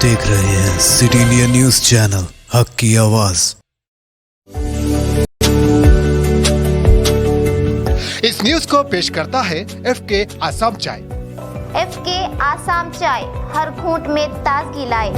देख रहे हैं सिटी इंडिया न्यूज चैनल हक की आवाज। इस न्यूज को पेश करता है एफके आसाम चाय। एफके आसाम चाय हर घूंट में ताजगी लाए।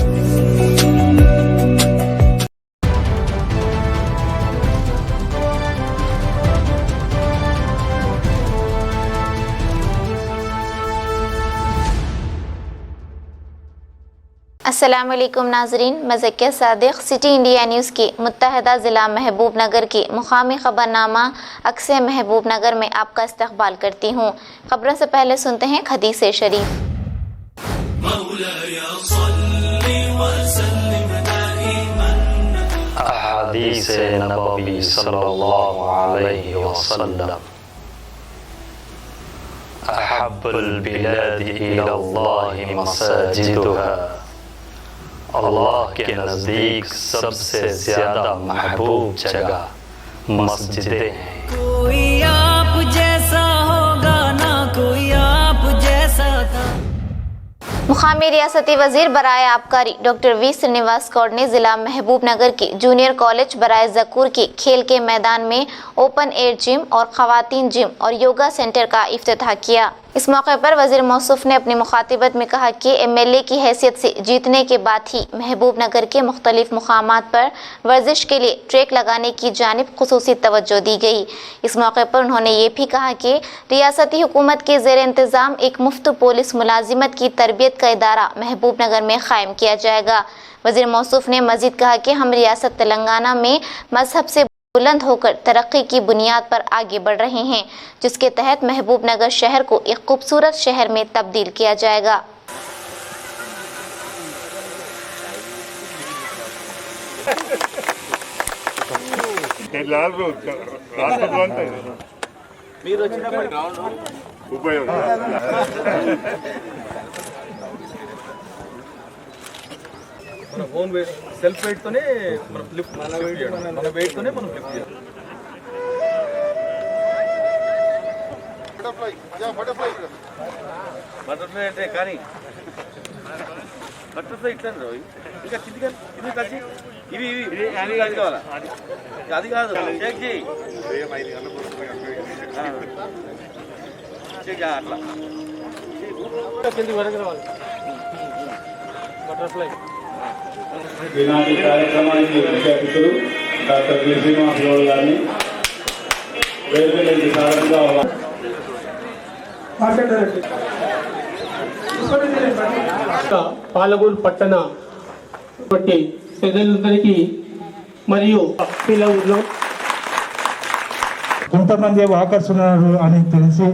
अस्सलाम वालेकुम नाजरीन, मैं Zakia Sadiq city India news के मुत्तहदा ज़िला महबूब नगर के मुकामी ख़बरनामा अक्से महबूब नगर में आपका इस्तकबाल करती हूँ। ख़बरों से पहले सुनते हैं हदीस शरीफ। हदीस नबवी सल्लल्लाहु अलैहि वसल्लम अहब्बुल बिलादि इलल्लाहि मसाजिदुहा, अल्लाह के नज़दीक सबसे ज़्यादा महबूब जगह मस्जिदें हैं। कोई आप जैसा होगा ना कोई आप जैसा था। मुकामी रियासती वजीर बराए आबकारी डॉक्टर वी श्रीनिवास गौड़ ने ज़िला महबूब नगर के जूनियर कॉलेज बराए ज़कूर के खेल के मैदान में ओपन एयर जिम और ख़वातीन जिम और योगा सेंटर का इफ्तिताह किया। इस मौके पर वज़ीर मौसूफ ने अपनी मुखातिबत में कहा कि एमएलए की हैसियत से जीतने के बाद ही महबूब नगर के मुख्तलिफ मुकामात पर वर्जिश के लिए ट्रैक लगाने की जानिब खुसूसी तवज्जो दी गई। इस मौके पर उन्होंने ये भी कहा कि रियासती हुकूमत के ज़ेर इंतज़ाम एक मुफ्त पुलिस मुलाजिमत की तरबियत का इदारा महबूब नगर में क़ायम किया जाएगा। वज़ीर मौसूफ ने मज़ीद कहा कि हम रियासत तेलंगाना में मजहब से बुलंद होकर तरक्की की बुनियाद पर आगे बढ़ रहे हैं, जिसके तहत महबूब नगर शहर को एक खूबसूरत शहर में तब्दील किया जाएगा। మన ఫోన్ సెల్ఫ్ వెయిట్ తోనే మన లిఫ్ట్ మన వెయిట్ తోనే మనం లిఫ్ట్ చేయాలి. బటర్ఫ్లై అంటే కానీ బటర్ఫ్లై ఇట్లా రోయ్ ఇంకా కిందికి ఇది కలిసి ఇవి ఇవి అది కావాలా అది కాదు చెక్ చేయి చెక్ అట్లా కిందికి వరకు రావాలి బటర్ఫ్లై. ఈనాటి కార్యక్రమానికి ముఖ్య అతిథులు డాక్టర్ వి శ్రీనివాస్ గౌడ్ గారిని వేదికలోకి సాధారణంగా పాలగూరు పట్టణ ప్రజలందరికీ మరియు పిల్లలు కొంతమంది ఆకర్షణలు అని తెలిసి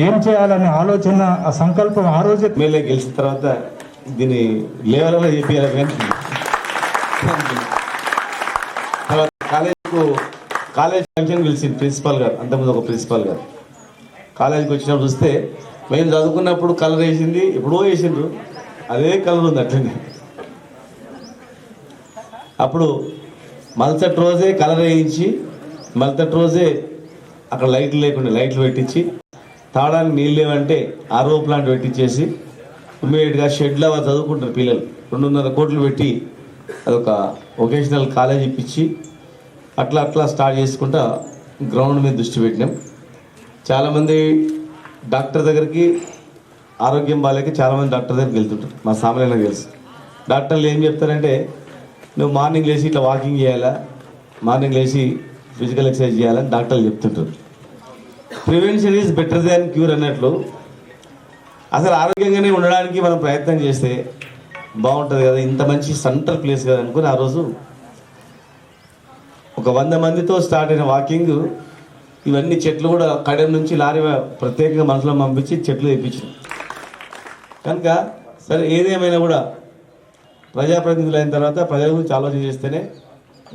ఏం చేయాలనే ఆలోచన ఆ సంకల్పం ఆ రోజు ఎమ్మెల్యే గెలిచిన తర్వాత దీన్ని లేవలలో చెప్పారు. కాలేజ్ ఫంక్షన్ పిలిచింది ప్రిన్సిపాల్ గారు, అంతకుముందు ఒక ప్రిన్సిపాల్ గారు కాలేజీకి వచ్చినప్పుడు చూస్తే మేము చదువుకున్నప్పుడు కలర్ వేసింది ఎప్పుడో వేసిండ్రు, అదే కలర్ ఉంది అట్లనే. అప్పుడు మరుసటి రోజే కలర్ వేయించి మరుసటి రోజే అక్కడ లైట్లు లేకుండా లైట్లు పెట్టించి తాగడానికి నీళ్ళు లేవంటే ఆర్ఓ ప్లాంట్ పెట్టించేసి ఇమ్మీడియట్గా షెడ్లో చదువుకుంటారు పిల్లలు 2.5 కోట్లు పెట్టి అదొక వొకేషనల్ కాలేజ్ ఇప్పించి అట్లా అట్లా స్టార్ట్ చేసుకుంటా గ్రౌండ్ మీద దృష్టి పెట్టినాం. చాలామంది డాక్టర్ దగ్గరికి ఆరోగ్యం బాగాలేక చాలామంది డాక్టర్ దగ్గరికి వెళ్తుంటారు. మా సామాన్యంగా తెలుసు డాక్టర్లు ఏం చెప్తారంటే నువ్వు మార్నింగ్ లేచి ఇట్లా వాకింగ్ చేయాలా, మార్నింగ్ లేచి ఫిజికల్ ఎక్సర్సైజ్ చేయాలని డాక్టర్లు చెప్తుంటారు. Prevention is better than cure అన్నట్లు అసలు ఆరోగ్యంగానే ఉండడానికి మనం ప్రయత్నం చేస్తే బాగుంటుంది కదా, ఇంత మంచి సెంట్రల్ ప్లేస్ కదా అనుకుని ఆ రోజు ఒక 100 మందితో స్టార్ట్ అయిన వాకింగ్ ఇవన్నీ చెట్లు కూడా కడెం నుంచి లారీ ప్రత్యేకంగా మనసులో పంపించి చెట్లు తెప్పించారు. కనుక సరే ఏదేమైనా కూడా ప్రజాప్రతినిధులు అయిన తర్వాత ప్రజల గురించి ఆలోచన చేస్తేనే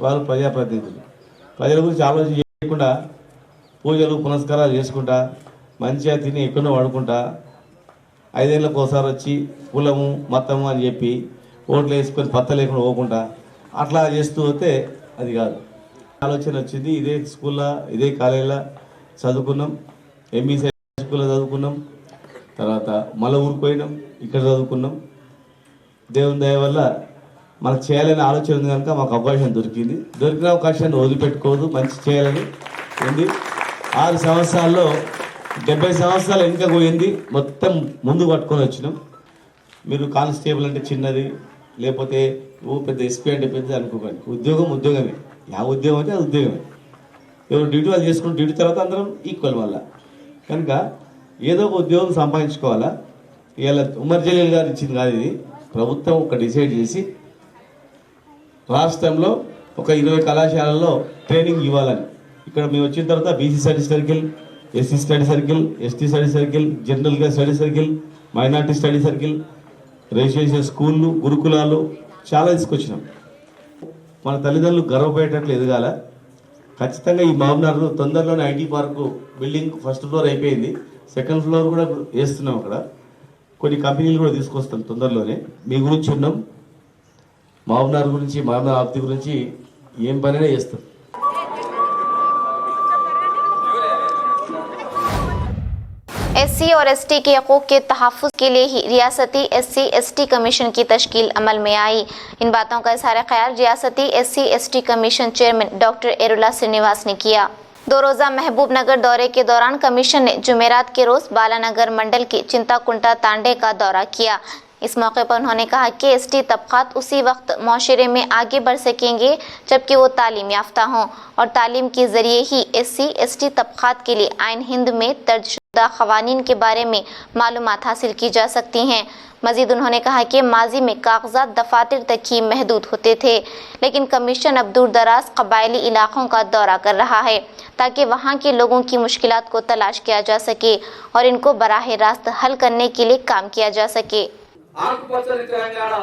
వాళ్ళు ప్రజాప్రతినిధులు. ప్రజల గురించి ఆలోచన చేయకుండా పూజలు పునస్కారాలు చేసుకుంటా మంచిగా తిని ఎక్కడో వాడుకుంటా 5 ఏళ్ళకి ఒకసారి వచ్చి కులము మతము అని చెప్పి ఓట్లు వేసుకొని పత్త లేకుండా పోకుండా అట్లా చేస్తూ పోతే అది కాదు. ఆలోచన వచ్చింది. ఇదే స్కూల్లో ఇదే కాలేజీలో చదువుకున్నాం, ఎంఈసీ స్కూల్లో చదువుకున్నాం, తర్వాత మళ్ళీ ఊరికి పోయినాం, ఇక్కడ చదువుకున్నాం. దేవుని దయ వల్ల మనకు చేయాలని ఆలోచన ఉంది కనుక మాకు అవకాశం దొరికింది. దొరికిన అవకాశాన్ని వదిలిపెట్టుకోదు, మంచి చేయాలని ఉంది. 6 సంవత్సరాల్లో 70 సంవత్సరాలు వెనుక పోయింది, మొత్తం ముందు పట్టుకొని వచ్చినాం. మీరు కానిస్టేబుల్ అంటే చిన్నది, లేకపోతే పెద్ద ఎస్పీ అంటే పెద్దది అనుకోకండి. ఉద్యోగం ఉద్యోగమే, ఉద్యోగం అంటే అది ఉద్యోగమే. ఎవరు డ్యూటీ వాళ్ళు చేసుకుని డ్యూటీ తర్వాత అందరం ఈక్వల్ వల్ల కనుక ఏదో ఒక ఉద్యోగం సంపాదించుకోవాలా. ఇలా ఉమర్ జలీల్ గారు ఇచ్చింది కాదు, ఇది ప్రభుత్వం ఒక డిసైడ్ చేసి రాష్ట్రంలో ఒక 20 కళాశాలల్లో ట్రైనింగ్ ఇవ్వాలని. ఇక్కడ మేము వచ్చిన తర్వాత BC study circle, SC study circle, ST study circle, జనరల్గా study circle, minority study circle, residential స్కూళ్ళు, గురుకులాలు చాలా తీసుకొచ్చినాం. మన తల్లిదండ్రులు గర్వపడేటట్లు ఎదగాల. ఖచ్చితంగా ఈ మహబూబ్నగర్ తొందరలోనే IT park building first floor అయిపోయింది, సెకండ్ ఫ్లోర్ కూడా వేస్తున్నాం. అక్కడ కొన్ని కంపెనీలు కూడా తీసుకొస్తాం తొందరలోనే. మీ గురించి ఉన్నాం, మహబూబ్నగర్ గురించి, మహబూబ్నగర్ అభివృద్ధి గురించి ఏం పనైనా చేస్తాం. एससी और एसटी के हकूक़ के तहफ़्फ़ुज़ के लिए ही रियासती SC/ST कमीशन की तश्कील अमल में आई। इन बातों का इज़हार ख्याल रियासती SC/ST commission chairman doctor Errula Srinivas ने किया। 2 रोज़ा महबूबनगर दौरे के दौरान कमीशन ने जुमेरात के रोज़ बालानगर मंडल के चिंताकुंटा तांडे का दौरा किया। इस मौके पर उन्होंने कहा कि ST तबक़ात उसी वक्त माशरे में आगे बढ़ सकेंगे जबकि वो तालीम याफ्ता हों और तालीम के ज़रिए ही SC/ST तबक़ात के लिए आइन हिंद में दर्ज शुदा क़वानीन के बारे में मालूमात हासिल की जा सकती हैं। मज़ीद उन्होंने कहा कि माजी में कागज़ात दफातर तक ही महदूद होते थे, लेकिन कमीशन अब दूर दराज कबायली इलाक़ों का दौरा कर रहा है ताकि वहाँ के लोगों की मुश्किलात को तलाश किया जा सके और इनको बराह रास्त हल करने के लिए काम किया जा सके। ఆకుపచ్చని తెలంగాణ,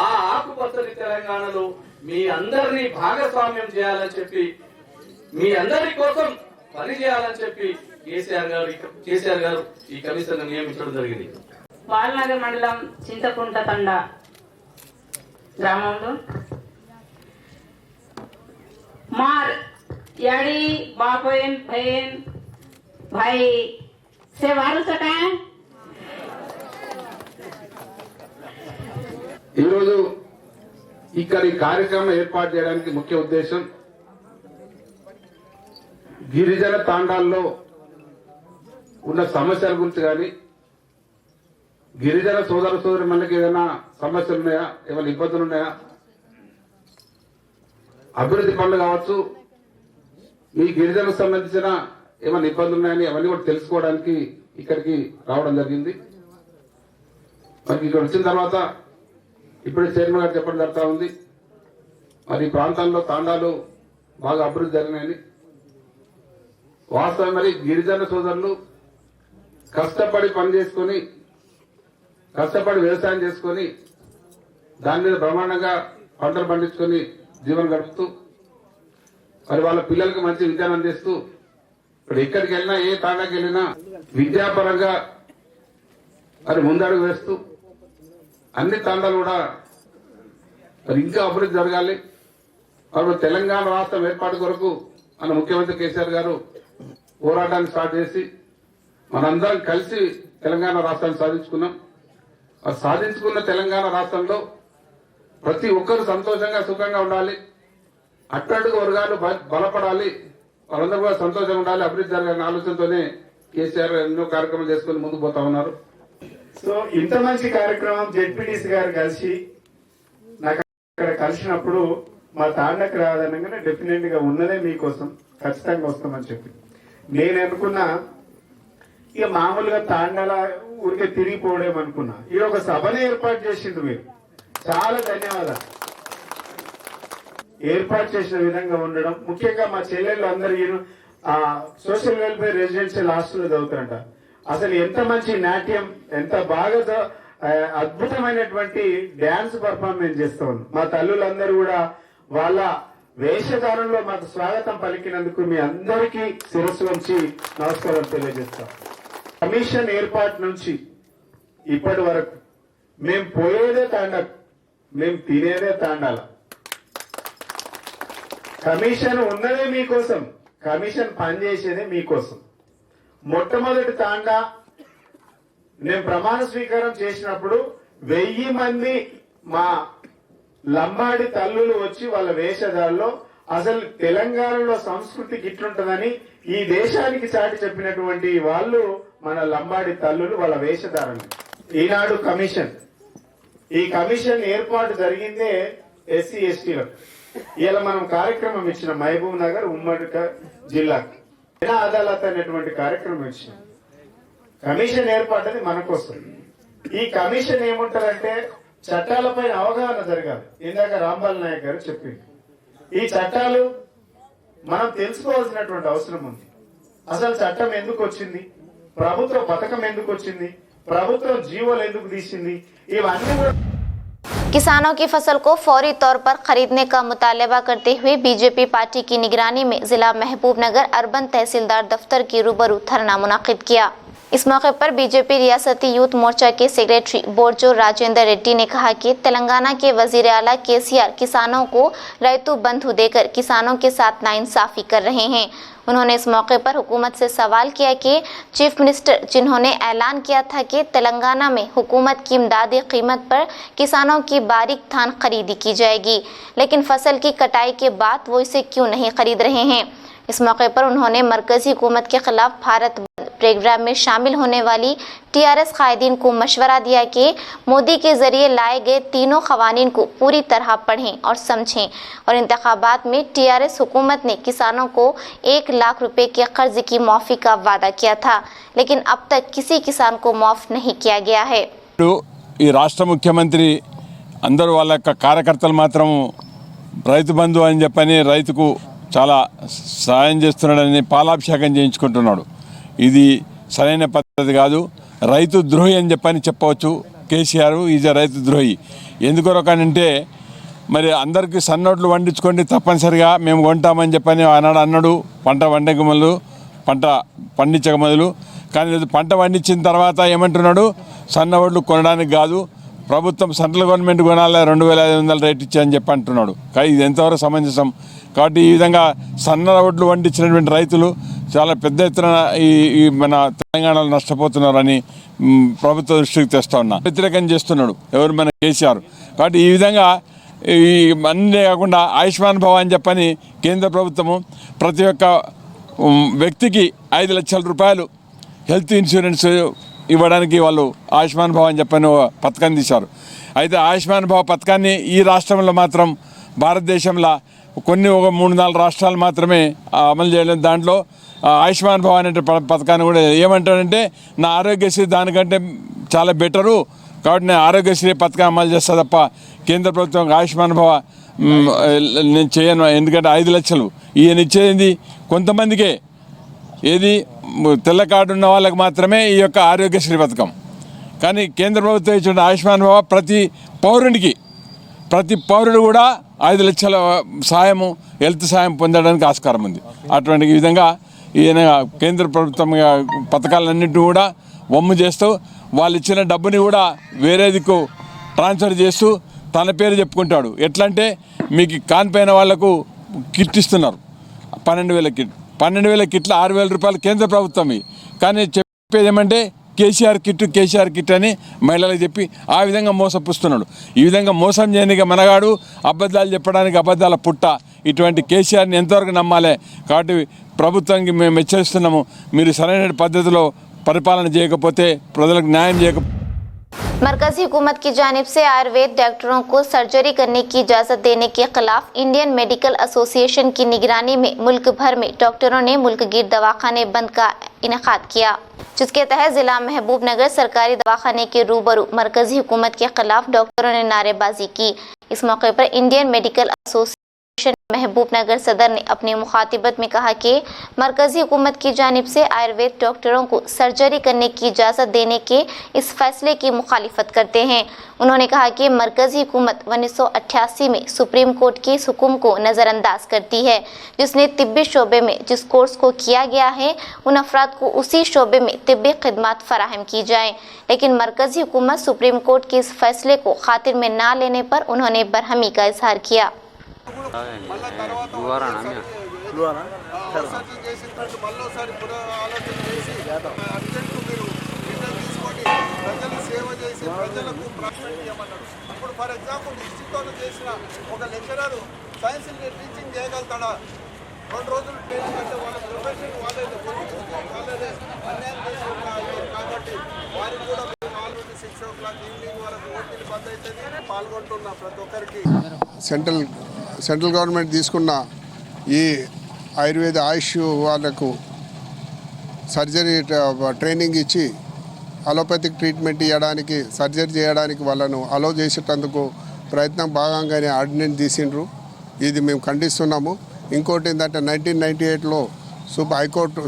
ఆ ఆకుపచ్చని తెలంగాణలో మీ అందరినీ భాగస్వామ్యం చేయాలని చెప్పి, మీ అందరి కోసం పని చేయాలని చెప్పి కేసీఆర్ గారు ఈ కమిషన్ నియమించడం జరిగింది. బాలనగర్ మండలం చింతకుంట తండ గ్రామంలో मार याडी बापेन बहन भाई से वारू सकाय ఈరోజు ఇక్కడ ఈ కార్యక్రమం ఏర్పాటు చేయడానికి ముఖ్య ఉద్దేశం గిరిజన తాండాల్లో ఉన్న సమస్యల గురించి కానీ, గిరిజన సోదరి మనకి ఏదైనా సమస్యలు ఉన్నాయా, ఏమైనా ఇబ్బందులు ఉన్నాయా, అభివృద్ధి పనులు కావచ్చు, ఈ గిరిజనకు సంబంధించిన ఏమైనా ఇబ్బందులు ఉన్నాయని అవన్నీ కూడా తెలుసుకోవడానికి ఇక్కడికి రావడం జరిగింది. మరి ఇక్కడ వచ్చిన తర్వాత ఇప్పుడు చైర్మన్ గారు చెప్పడం జరుగుతూ ఉంది, మరి ఈ ప్రాంతాల్లో తాండాలు బాగా అభివృద్ధి జరిగినాయని. వాస్తవం మరి గిరిజన సోదరులు కష్టపడి పని చేసుకొని, కష్టపడి వ్యవసాయం చేసుకొని, దాని మీద బ్రహ్మాండంగా పంటలు పండించుకొని జీవనం గడుపుతూ, మరి వాళ్ళ పిల్లలకు మంచి విద్యను అందిస్తూ, ఇప్పుడు ఎక్కడికి వెళ్ళినా, ఏ తాండాకి వెళ్ళినా విద్యాపరంగా మరి ముందడుగు వేస్తూ అన్ని తాండాలు కూడా మరి ఇంకా అభివృద్ధి జరగాలి. మరి తెలంగాణ రాష్ట్రం ఏర్పాటు కొరకు మన ముఖ్యమంత్రి కేసీఆర్ గారు పోరాటాన్ని స్టార్ట్ చేసి మనందరం కలిసి తెలంగాణ రాష్ట్రాన్ని సాధించుకున్నాం. ఆ సాధించుకున్న తెలంగాణ రాష్ట్రంలో ప్రతి ఒక్కరు సంతోషంగా సుఖంగా ఉండాలి, అట్టడుగు వర్గాలు బలపడాలి, వాళ్ళందరూ కూడా సంతోషంగా ఉండాలి, అభివృద్ధి జరగాలనే ఆలోచనతోనే కేసీఆర్ ఎన్నో కార్యక్రమాలు చేసుకుని ముందుకు పోతా ఉన్నారు. సో ఇంత మంచి కార్యక్రమం జెడ్పీటీసీ గారు కలిసి నాకు అక్కడ కలిసినప్పుడు మా తాండకు రాదనగానే డెఫినెట్ గా ఉన్నదే మీకోసం, ఖచ్చితంగా వస్తామని చెప్పి నేను అనుకున్నా. ఇక మామూలుగా తాండాల ఊరికే తిరిగిపోవడం అనుకున్నా. ఈ ఒక సభను ఏర్పాటు చేసింది మీరు, చాలా ధన్యవాదాలు. ఏర్పాటు చేసిన విధంగా ఉండడం, ముఖ్యంగా మా చెల్లెళ్ళు అందరూ సోషల్ వెల్ఫేర్ రెసిడెన్షియల్ హాస్టల్లో చదువుతారంట. అసలు ఎంత మంచి నాట్యం, ఎంత బాగా అద్భుతమైనటువంటి డాన్స్ పర్ఫార్మెన్స్ చేస్తూ ఉన్నారు. మా తల్లులందరూ కూడా వాళ్ళ వేషధారంలో మాకు స్వాగతం పలికినందుకు మీ అందరికీ శిరస్సు వంచి నమస్కారం తెలియజేస్తాం. కమిషన్ ఏర్పాటు నుంచి ఇప్పటి వరకు మేము పోయేదే తాండా, మేము తినేదే తాండాల. కమిషన్ ఉన్నదే మీకోసం, కమిషన్ పనిచేసేదే మీకోసం. మొట్టమొదటి తాండా నేను ప్రమాణ స్వీకారం చేసినప్పుడు 1000 మంది మా లంబాడి తల్లులు వచ్చి వాళ్ళ వేషధాల్లో అసలు తెలంగాణలో సంస్కృతి గిట్లుంటదని ఈ దేశానికి చాటి చెప్పినటువంటి వాళ్ళు మన లంబాడి తల్లులు, వాళ్ళ వేషధారలు. ఈనాడు కమిషన్, ఈ కమిషన్ ఏర్పాటు జరిగిందే ఎస్సీ ఎస్టీలకు. ఇలా మనం కార్యక్రమం ఇచ్చిన మహబూబ్ నగర్ ఉమ్మడి జిల్లాకు జన అదాలత్ అనేటువంటి కార్యక్రమం ఇచ్చిన. కమిషన్ ఏర్పడ్డది మన కోసం. ఈ కమిషన్ ఏముంటారంటే చట్టాలపైన అవగాహన జరగాలి. ఇందాక రాంబాల్ నాయక్ గారు చెప్పింది, ఈ చట్టాలు మనం తెలుసుకోవాల్సినటువంటి అవసరం ఉంది. అసలు చట్టం ఎందుకు వచ్చింది, ప్రభుత్వ పథకం ఎందుకు వచ్చింది, ప్రభుత్వం జీవోలు ఎందుకు తీసింది, ఇవన్నీ కూడా. किसानों की फसल को फौरी तौर पर खरीदने का मुतालबा करते हुए बीजेपी पार्टी की निगरानी में जिला महबूब नगर अर्बन तहसीलदार दफ्तर के रूबरू धरना मुनाकिद किया। इस मौके पर बीजेपी रियासती यूथ मोर्चा के सेक्रेटरी बोर्जो राजेंद्र रेड्डी ने कहा कि तेलंगाना के वजीर आला केसीआर किसानों को रैतु बंधु देकर किसानों के साथ नाइंसाफी कर रहे हैं। उन्होंने इस मौके पर हुकूमत से सवाल किया कि चीफ मिनिस्टर जिन्होंने ऐलान किया था कि तेलंगाना में हुकूमत की इमदादी कीमत पर किसानों की बारीक धान खरीदी की जाएगी, लेकिन फसल की कटाई के बाद वो इसे क्यों नहीं खरीद रहे हैं। इस मौके पर उन्होंने मरकजी हुकूमत के खिलाफ भारत बंद प्रोग्राम में शामिल होने वाली टीआरएस कायदीन को मशवरा दिया कि मोदी के जरिए लाए गए तीनों खवानीन को पूरी तरह पढ़ें और समझें और इंतखाबात में टीआरएस हुकूमत ने किसानों को 1 लाख रुपए के कर्ज की माफ़ी का वादा किया था, लेकिन अब तक किसी किसान को माफ़ नहीं किया गया है। ఈ రాష్ట్ర ముఖ్యమంత్రి అందరూ వాళ్ళ కార్యకర్తలు మాత్రం రైతు బంధు అని చెప్పని రైతుకు చాలా సాయం చేస్తున్నాడని పాలాభిషేకం చేయించుకుంటున్నాడు. ఇది సరైన పద్ధతి కాదు. రైతు ద్రోహి అని చెప్పని చెప్పవచ్చు. కేసీఆర్ ఈజ్ రైతు ద్రోహి. ఎందుకొరకనంటే మరి అందరికీ సన్నోట్లు వండించుకోండి తప్పనిసరిగా మేము కొంటామని చెప్పని ఆనాడు అన్నాడు. పంట పండించక మొదలు. కానీ పంట పండించిన తర్వాత ఏమంటున్నాడు, సన్న వడ్లు కొనడానికి కాదు, ప్రభుత్వం సెంట్రల్ గవర్నమెంట్ కొనాలి 2500 రేట్ ఇచ్చాయని చెప్పి అంటున్నాడు. కానీ ఇది ఎంతవరకు సమంజసం? కాబట్టి ఈ విధంగా సన్న వడ్లు పండించినటువంటి రైతులు చాలా పెద్ద ఎత్తున ఈ మన తెలంగాణలో నష్టపోతున్నారని ప్రభుత్వ దృష్టికి తెస్తా ఉన్నా. వ్యతిరేకం చేస్తున్నాడు ఎవరు, మన కేసీఆర్. కాబట్టి ఈ విధంగా ఈ అన్నీ కాకుండా ఆయుష్మాన్ భవ అని చెప్పని కేంద్ర ప్రభుత్వము ప్రతి ఒక్క వ్యక్తికి 5 లక్షల రూపాయలు హెల్త్ ఇన్సూరెన్స్ ఇవ్వడానికి వాళ్ళు ఆయుష్మాన్ భవ అని చెప్పని పథకాన్ని తీశారు. అయితే ఆయుష్మాన్ భవ పథకాన్ని ఈ రాష్ట్రంలో మాత్రం భారతదేశంలో కొన్ని ఒక 3-4 రాష్ట్రాలు మాత్రమే అమలు చేయలేదు. దాంట్లో ఆయుష్మాన్ భవ అనే పథకాన్ని కూడా ఏమంటాడంటే నా ఆరోగ్యశ్రీ దానికంటే చాలా బెటరు, కాబట్టి నేను ఆరోగ్యశ్రీ పథకం అమలు చేస్తా తప్ప కేంద్ర ప్రభుత్వం ఆయుష్మాన్ భవ నేను చేయను. ఎందుకంటే 5 లక్షలు ఈయన ఇచ్చేది కొంతమందికే, ఏది తెల్ల కార్డు ఉన్న వాళ్ళకి మాత్రమే ఈ యొక్క ఆరోగ్యశ్రీ పథకం. కానీ కేంద్ర ప్రభుత్వం ఇచ్చిన ఆయుష్మాన్ భవ ప్రతి పౌరుడు కూడా 5 లక్షల సాయము హెల్త్ సాయం పొందడానికి ఆస్కారం ఉంది. అటువంటి విధంగా ఈయన కేంద్ర ప్రభుత్వం పథకాలన్నింటినీ కూడా వమ్ము చేస్తూ వాళ్ళు ఇచ్చిన డబ్బుని కూడా వేరే దిక్కు ట్రాన్స్ఫర్ చేస్తూ తన పేరు చెప్పుకుంటాడు. ఎట్లా అంటే మీకు కానిపోయిన వాళ్లకు కిట్ ఇస్తున్నారు 12,000 కిట్. 12,000 కిట్లు 6,000 రూపాయలు కేంద్ర ప్రభుత్వం. కానీ చెప్పేది ఏమంటే కేసీఆర్ కిట్ అని మహిళలకు చెప్పి ఆ విధంగా మోసపుస్తున్నాడు. ఈ విధంగా మోసం చేయడానికి మనగాడు, అబద్ధాలు చెప్పడానికి అబద్ధాల పుట్ట. ఇటువంటి కేసీఆర్ని ఎంతవరకు నమ్మాలి? కాబట్టి ప్రభుత్వానికి మేము హెచ్చరిస్తున్నాము, మీరు సరైన పద్ధతిలో పరిపాలన చేయకపోతే ప్రజలకు న్యాయం చేయకపోతే. मरकजी हुकूमत की जानिब से आयुर्वेद डॉक्टरों को सर्जरी करने की इजाज़त देने के खिलाफ इंडियन मेडिकल एसोसिएशन की निगरानी में मुल्क भर में डॉक्टरों ने मुल्क गिर दवाखाने बंद का इनेकाद किया, जिसके तहत जिला महबूब नगर सरकारी दवाखाने के रूबरू मरकजी हुकूमत के खिलाफ डॉक्टरों ने नारेबाजी की। इस मौके पर इंडियन मेडिकल एसोसिएशन महबूब नगर सदर ने अपनी मुखातिबत में कहा कि मरकजी हुकूमत की जानिब से आयुर्वेद डॉक्टरों को सर्जरी करने की इजाज़त देने के इस फैसले की मुखालिफत करते हैं। उन्होंने कहा कि मरकजी हुकूमत 1988 में सुप्रीम कोर्ट के इस हुक्म को नज़रअंदाज करती है, जिसने तिब्बी शोबे में जिस कोर्स को किया गया है उन अफराद को उसी शोबे में तिब्बी खिदमत फराहम की जाएँ। लेकिन मरकजी हुकूमत सुप्रीम कोर्ट के इस फैसले को खातिर में ना लेने पर उन्होंने बरहमी का इजहार किया। ప్రజలు సేవ చేసే ప్రజలకు ప్రాక్టికల్ చేయమన్నాడు. ఇప్పుడు ఫర్ ఎగ్జాంపుల్ హిస్టరీతో చేసిన ఒక లెక్చరర్ సైన్స్ టీచింగ్ చేయగలుగుతాడా? 2 రోజులు ట్రైనింగ్ అంటే వాళ్ళ ప్రొఫెషన్ వాళ్ళదే అన్యాయం చేసి కాబట్టి వారికి కూడా మేము ఆల్రెడీ 6 o'clock ఈవినింగ్ వరకు ఓటీలు బంద్ అవుతుంది. పాల్గొంటున్న ప్రతి ఒక్కరికి సెంట్రల్ గవర్నమెంట్ తీసుకున్న ఈ ఆయుర్వేద ఆయుష్ వాళ్ళకు సర్జరీ ట్రైనింగ్ ఇచ్చి అలోపతిక్ ట్రీట్మెంట్ ఇవ్వడానికి సర్జరీ చేయడానికి వాళ్ళను అలో చేసేటందుకు ప్రయత్నం భాగంగానే ఆర్డినెన్స్ తీసిండ్రు. ఇది మేము ఖండిస్తున్నాము. ఇంకోటి ఏంటంటే 1998లో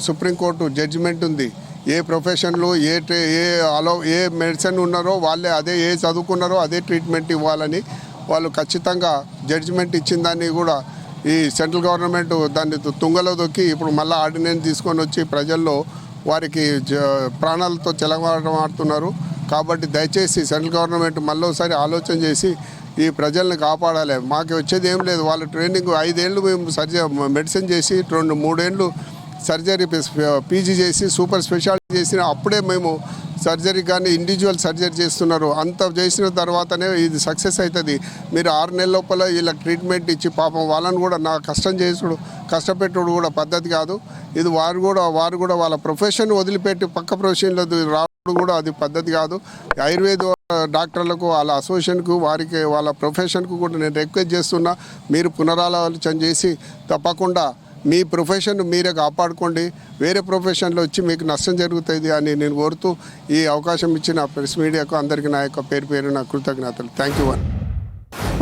సుప్రీంకోర్టు జడ్జిమెంట్ ఉంది. ఏ ప్రొఫెషన్లో ఏ మెడిసిన్ ఉన్నారో వాళ్ళే అదే ఏ చదువుకున్నారో అదే ట్రీట్మెంట్ ఇవ్వాలని వాళ్ళు ఖచ్చితంగా జడ్జిమెంట్ ఇచ్చిన దాన్ని కూడా ఈ సెంట్రల్ గవర్నమెంట్ దాన్ని తుంగలో దొక్కి ఇప్పుడు మళ్ళీ ఆర్డినెన్స్ తీసుకొని వచ్చి ప్రజల్లో వారికి ప్రాణాలతో చెలగాటమాడుతున్నారు. కాబట్టి దయచేసి సెంట్రల్ గవర్నమెంట్ మళ్ళీ ఒకసారి ఆలోచన చేసి ఈ ప్రజల్ని కాపాడాలి. మాకు వచ్చేది ఏం లేదు. వాళ్ళు ట్రైనింగ్ 5 ఏళ్ళు మేము మెడిసిన్ చేసి 2-3 ఏళ్ళు సర్జరీ పీజీ చేసి సూపర్ స్పెషాలిటీ చేసిన అప్పుడే మేము సర్జరీ కానీ ఇండివిజువల్ సర్జరీ చేస్తున్నారు. అంత చేసిన తర్వాతనే ఇది సక్సెస్ అవుతుంది. మీరు 6 నెలల లోపల వీళ్ళకి ట్రీట్మెంట్ ఇచ్చి పాపం వాళ్ళని కూడా నా కష్టపెట్టుడు కూడా పద్ధతి కాదు. ఇది వారు కూడా వాళ్ళ ప్రొఫెషన్ వదిలిపెట్టి పక్క ప్రొఫెషన్లో రావడం కూడా అది పద్ధతి కాదు. ఆయుర్వేద డాక్టర్లకు వాళ్ళ అసోసియేషన్కు వారికి వాళ్ళ ప్రొఫెషన్కు కూడా నేను రిక్వెస్ట్ చేస్తున్నా. మీరు పునరాలోచన చేసి తప్పకుండా మీ ప్రొఫెషన్ మీరే కాపాడుకోండి. వేరే ప్రొఫెషన్లో వచ్చి మీకు నష్టం జరుగుతుంది అని నేను కోరుతూ ఈ అవకాశం ఇచ్చిన ప్రెస్ మీడియాకు అందరికీ నా యొక్క పేరున కృతజ్ఞతలు. Thank you.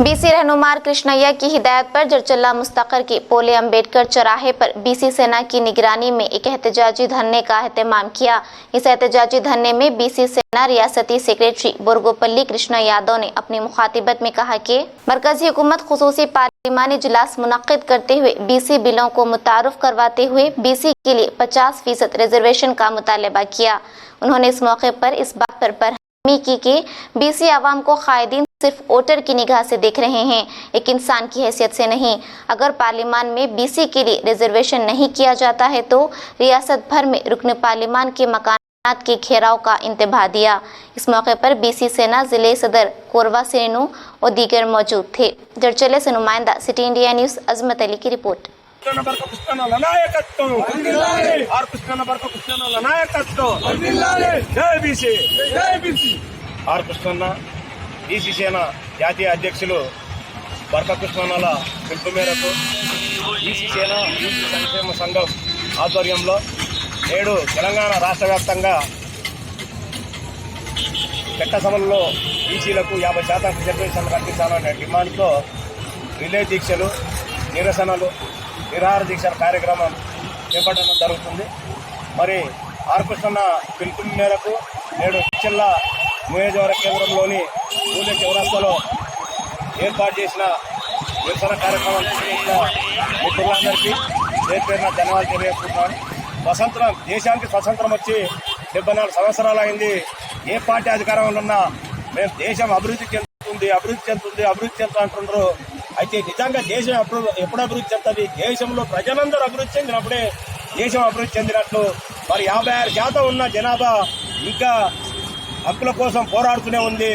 बीसी रहनुमार कृष्णैया की हिदायत पर जरचल्ला मुस्तकर के पोले अम्बेडकर चौराहे पर बीसी सेना की निगरानी में एक एहतजाजी धरने का एहतमाम किया। इस एहतजाजी धरने में बीसी सेना रियासती सेक्रेटरी बोरगोपल्ली कृष्णा यादव ने अपनी मुखातिबत में कहा कि मरकजी हुकूमत खुसूसी पार्लिमानी इजलास मुनक्किद करते हुए बीसी बिलों को मुतारुफ करवाते हुए बीसी के लिए 50% रिजर्वेशन का मुतालबा किया। उन्होंने इस मौके पर इस बात पर की बीसी आवाम को कायदीन सिर्फ वोटर की निगाह से देख रहे हैं, एक इंसान की हैसियत से नहीं। अगर पार्लियामान में बीसी के लिए रिजर्वेशन नहीं किया जाता है तो रियासत भर में रुकन पार्लियामान के मकानात के घेराव का इंतबाह दिया। इस मौके पर बीसी सेना जिले सदर कोरवा सेनू और दीगर मौजूद थे। जरचले से नुमाइंदा सिटी इंडिया न्यूज़ अजमत अली की रिपोर्ट। బీసీ సేన జాతీయ అధ్యక్షులు బర్క కృష్ణన్నల పిలుపు మేరకు బీసీ సేన బీసీ సంక్షేమ సంఘం ఆధ్వర్యంలో నేడు తెలంగాణ రాష్ట్ర వ్యాప్తంగా చట్టసభల్లో బీసీలకు 50% రిజర్వేషన్ కల్పించాలనే డిమాండ్తో రిలే దీక్షలు, నిరసనలు, నిరాహార దీక్షల కార్యక్రమం చేపట్టడం జరుగుతుంది. మరి ఆర్ కృష్ణన్న పిలుపు మేరకు నేడు జిల్లా నియోజకవర్గ కేంద్రంలోని పూలే చౌరస్తాలో ఏర్పాటు చేసిన నిరసన కార్యక్రమం మిత్రులందరికీ పేరున ధన్యవాదాలు తెలియజేస్తున్నాను. దేశానికి స్వతంత్రం వచ్చి 74 సంవత్సరాలు అయింది. ఏ పార్టీ అధికారంలో ఉన్నా మేము దేశం అభివృద్ధి చెందుతుంది అంటున్నారు. అయితే నిజంగా దేశం ఎప్పుడు అభివృద్ధి చెందుతుంది? దేశంలో ప్రజలందరూ అభివృద్ధి చెందినప్పుడే దేశం అభివృద్ధి చెందినట్లు. మరి 56% ఉన్న జనాభా ఇంకా హక్కుల కోసం పోరాడుతూనే ఉంది.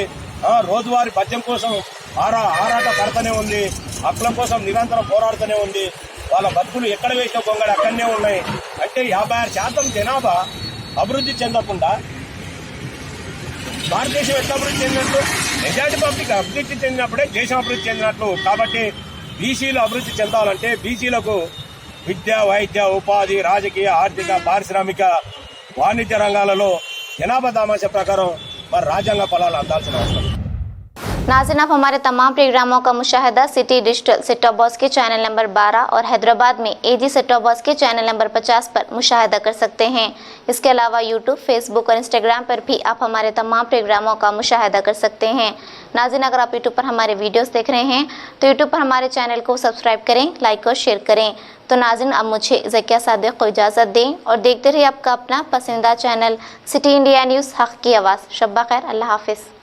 రోజువారీ పద్యం కోసం ఆరాట పడుతూనే ఉంది. హక్కుల కోసం నిరంతరం పోరాడుతూనే ఉంది. వాళ్ళ బతుకులు ఎక్కడ వేసిన గొంగళి అక్కడనే ఉన్నాయి. అంటే 56% జనాభా అభివృద్ధి చెందకుండా భారతదేశం ఎట్లా అభివృద్ధి చెందినట్లు? మెజారిటీ పబ్లిక్ అభివృద్ధి చెందినప్పుడే దేశం అభివృద్ధి చెందినట్లు. కాబట్టి బీసీలు అభివృద్ధి చెందాలంటే బీసీలకు విద్య, వైద్య, ఉపాధి, రాజకీయ, ఆర్థిక, పారిశ్రామిక, వాణిజ్య రంగాలలో జనాభా దామాషా ప్రకారం మరి రాజ్యాంగ ఫలాలు అందాల్సిన అవసరం. नाज़रीन, आप हमारे तमाम प्रोग्रामों का मुशाहिदा city digital set top box के चैनल नंबर 12 और हैदराबाद में एजी सेट टॉप बॉक्स के चैनल नंबर 50 पर मुशाहिदा कर सकते हैं। इसके अलावा यूट्यूब, फेसबुक और इंस्टाग्राम पर भी आप हमारे तमाम प्रोग्रामों का मुशाहिदा कर सकते हैं। नाज़रीन, अगर आप यूट्यूब पर हमारे वीडियोस देख रहे हैं तो यूट्यूब पर हमारे चैनल को सब्सक्राइब करें, लाइक और शेयर करें। तो नाज़रीन, अब मुझे ज़किया सादिक को इजाज़त दें और देखते रहिए आपका अपना पसंदीदा चैनल सिटी इंडिया न्यूज़, हक़ की आवाज़। शब्बा खैर, अल्लाह हाफ़िज़।